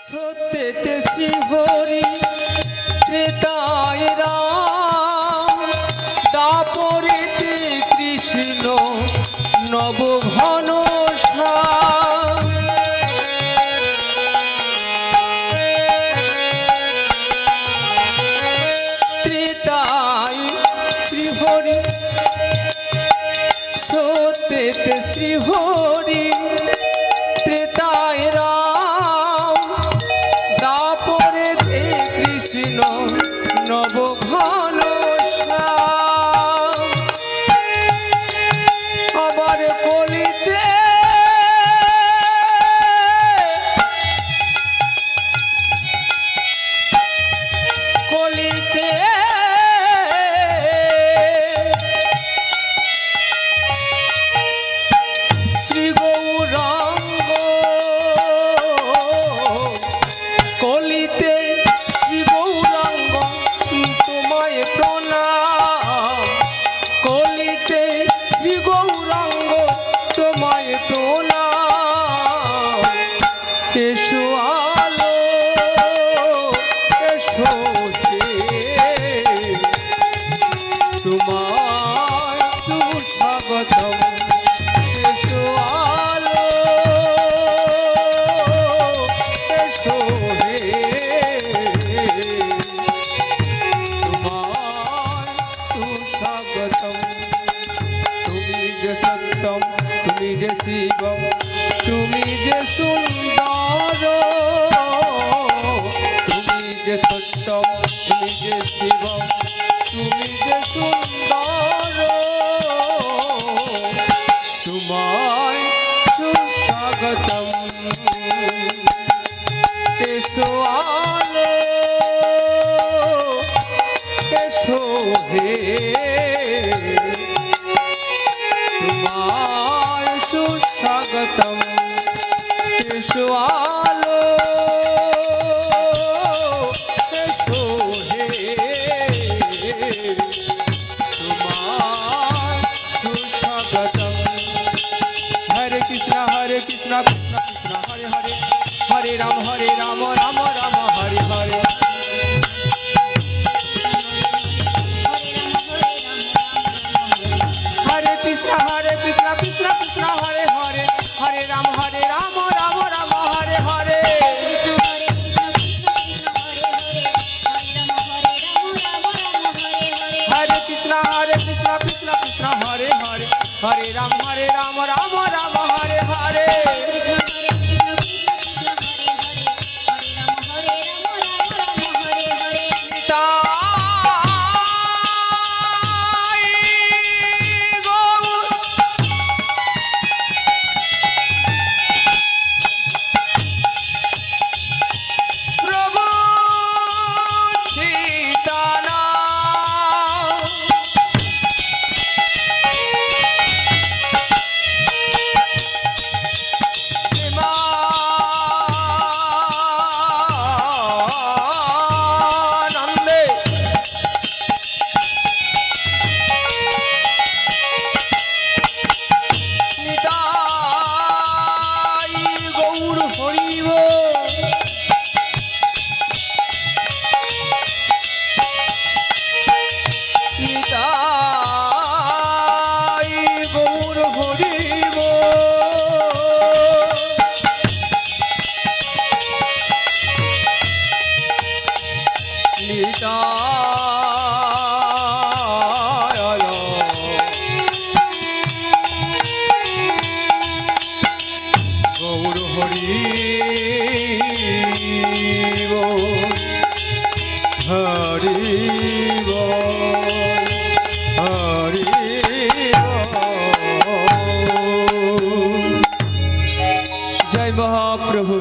সত্যতে শ্রী হরি ত্রেতায় রাম, দাপরেতে কৃষ্ণ নব ঘন শ্যাম। ত্রেতায় শ্রী হরি সত্যতে শ্রী হরি ত্রেতায় রাম, দাপরেতে কৃষ্ণ নব ঘন শ্যাম। আবার কলিতে কলিতে শ্রী গৌরাঙ্গ, কলিতে শ্রী গৌরাঙ্গ তোমায় প্রণাম, কলিতে শ্রী গৌরাঙ্গ তোমায় প্রণাম। এসো আলো এসো তোমায় সুস্বাগতম। এসো আলো এসো হে তোমায় সুস্বাগতম। তুমি যে সত্যম তুমি যে শিবম তুমি যে সুন্দর, তুমি যে সত্যম তুমি যে শিবম তুমি যে সুন্দর, তোমায় সুস্বাগতম। এসো আলো এসো হে তোমায় সুস্বাগতম। এসো আলো এসো হে তোমায় সুস্বাগতম। হরে কৃষ্ণ কৃষ্ণ কৃষ্ণ হরে হরে, হরে রাম রাম রাম হরে হরে। হরে কৃষ্ণ কৃষ্ণ কৃষ্ণ হরে হরে, হরে রাম রাম রাম হরে হরে। হরে কৃষ্ণ কৃষ্ণ হরে হরে, হরে রাম রাম রাম হরে হরে। গৌর হরি হরি হরি। জয় মহাপ্রভু।